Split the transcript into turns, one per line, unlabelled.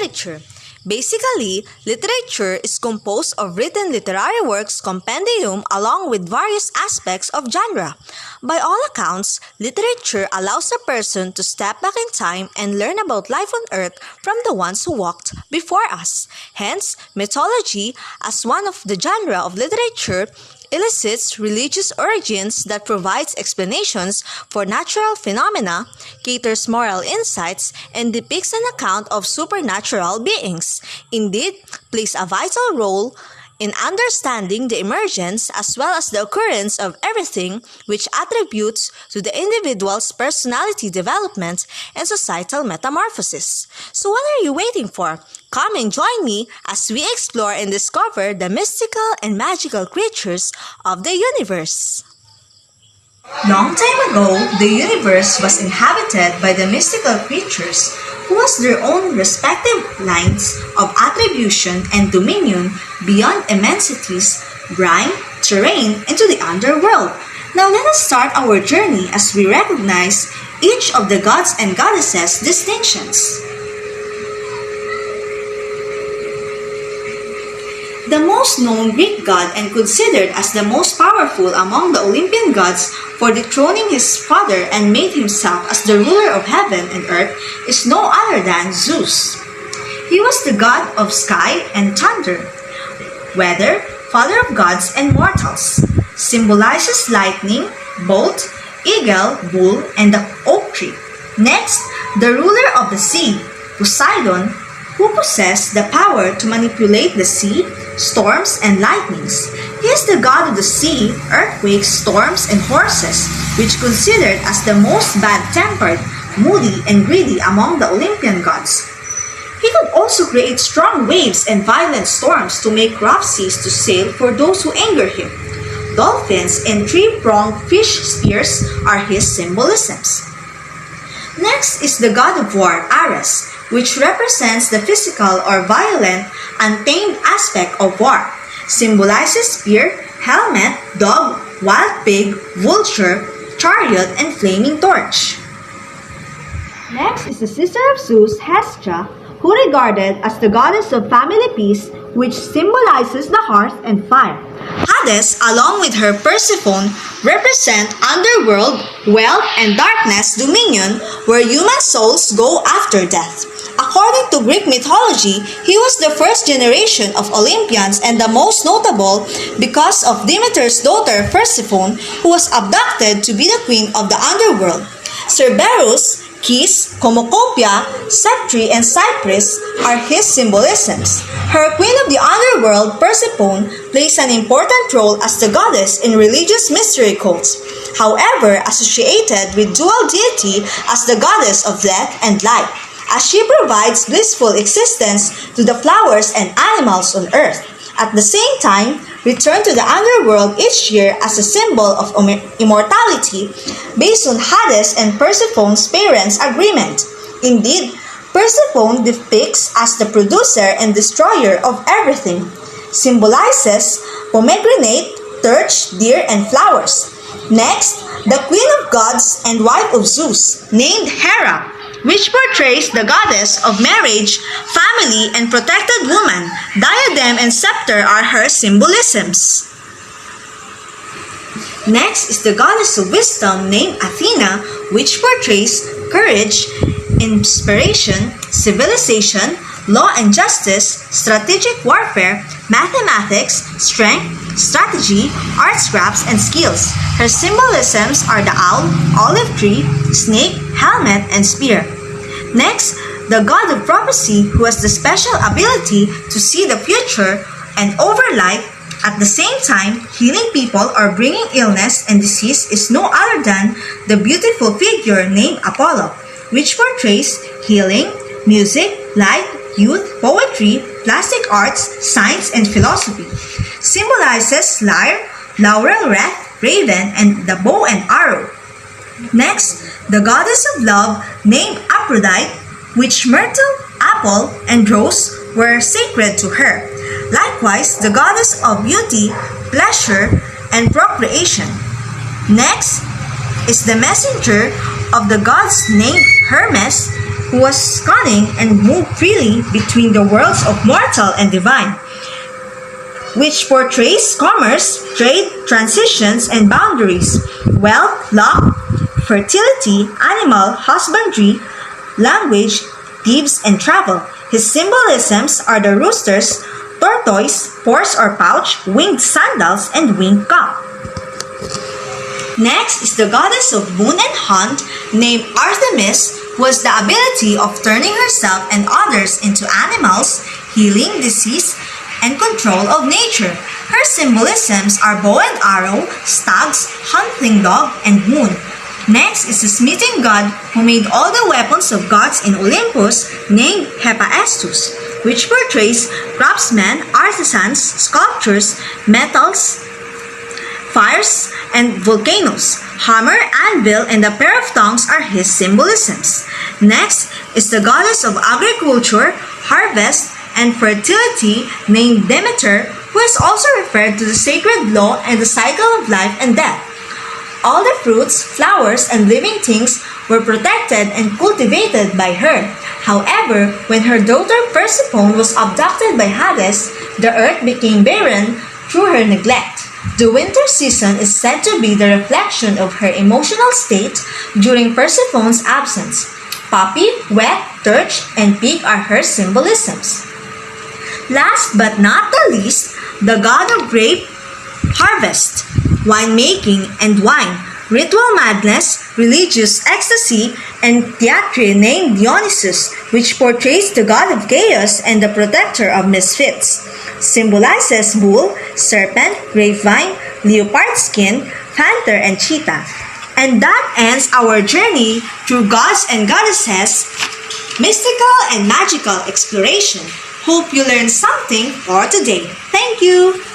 literature. Basically, literature is composed of written literary works compendium along with various aspects of genre. By all accounts, literature allows a person to step back in time and learn about life on earth from the ones who walked before us. Hence, mythology, as one of the genre of literature, elicits religious origins that provides explanations for natural phenomena, caters moral insights, and depicts an account of supernatural beings. Indeed, plays a vital role in understanding the emergence as well as the occurrence of everything which attributes to the individual's personality development and societal metamorphosis. So what are you waiting for? Come and join me as we explore and discover the mystical and magical creatures of the universe. Long time ago, the universe was inhabited by the mystical creatures who has their own respective lines of attribution and dominion beyond immensities, brine, terrain, into the underworld. Now let us start our journey as we recognize each of the gods and goddesses' distinctions. The most known Greek god and considered as the most powerful among the Olympian gods for dethroning his father and made himself as the ruler of heaven and earth is no other than Zeus. He was the god of sky and thunder, weather, father of gods and mortals, symbolizes lightning, bolt, eagle, bull, and the oak tree. Next, the ruler of the sea, Poseidon, who possessed the power to manipulate the sea, storms, and lightnings. He is the god of the sea, earthquakes, storms, and horses, which considered as the most bad-tempered, moody, and greedy among the Olympian gods. He could also create strong waves and violent storms to make rough seas to sail for those who anger him. Dolphins and three-pronged fish spears are his symbolisms. Next is the god of war, Ares, which represents the physical or violent, untamed aspect of war. Symbolizes spear, helmet, dog, wild pig, vulture, chariot, and flaming torch. Next is the sister of Zeus, Hestia, who regarded as the goddess of family peace, which symbolizes the hearth and fire. Hades, along with her Persephone, represent underworld, wealth, and darkness dominion, where human souls go after death. According to Greek mythology, he was the first generation of Olympians and the most notable because of Demeter's daughter Persephone, who was abducted to be the queen of the underworld. Cerberus, Kis, Comocopia, Septri, and Cyprus are his symbolisms. Her queen of the underworld, Persephone, plays an important role as the goddess in religious mystery cults, however associated with dual deity as the goddess of death and life, as she provides blissful existence to the flowers and animals on earth. At the same time, return to the underworld each year as a symbol of immortality based on Hades and Persephone's parents' agreement. Indeed, Persephone depicts as the producer and destroyer of everything, symbolizes pomegranate, birch, deer, and flowers. Next, the queen of gods and wife of Zeus, named Hera, which portrays the goddess of marriage, family, and protected woman. Diadem and scepter are her symbolisms. Next is the goddess of wisdom named Athena, which portrays courage, inspiration, civilization, law and justice, strategic warfare, mathematics, strength, strategy, arts, crafts, and skills. Her symbolisms are the owl, olive tree, snake, helmet, and spear. Next, the god of prophecy, who has the special ability to see the future and overlight, at the same time healing people or bringing illness and disease, is no other than the beautiful figure named Apollo, which portrays healing, music, light, youth, poetry, plastic arts, science, and philosophy. Symbolizes lyre, laurel wreath, raven, and the bow and arrow. Next, the goddess of love named Aphrodite, which myrtle, apple, and rose were sacred to her. Likewise, the goddess of beauty, pleasure, and procreation. Next is the messenger of the gods named Hermes, who was cunning and moved freely between the worlds of mortal and divine, which portrays commerce, trade, transitions, and boundaries, wealth, love, fertility, animal husbandry, language, thieves, and travel. His symbolisms are the roosters, tortoise, horse or pouch, winged sandals, and winged cup. Next is the goddess of moon and hunt, named Artemis, who has the ability of turning herself and others into animals, healing, disease, and control of nature. Her symbolisms are bow and arrow, stags, hunting dog, and moon. Next is the smithing god who made all the weapons of gods in Olympus, named Hephaestus, which portrays craftsmen, artisans, sculptures, metals, fires, and volcanoes. Hammer, anvil, and a pair of tongues are his symbolisms. Next is the goddess of agriculture, harvest, and fertility, named Demeter, who is also referred to the sacred law and the cycle of life and death. All the fruits, flowers, and living things were protected and cultivated by her. However, when her daughter Persephone was abducted by Hades, the earth became barren through her neglect. The winter season is said to be the reflection of her emotional state during Persephone's absence. Poppy, wet, birch, and pig are her symbolisms. Last but not the least, the god of grape harvest, winemaking, and wine, ritual madness, religious ecstasy, and theatre named Dionysus, which portrays the god of chaos and the protector of misfits. Symbolizes bull, serpent, grapevine, leopard skin, panther, and cheetah. And that ends our journey through gods and goddesses, mystical and magical exploration. Hope you learned something for today. Thank you!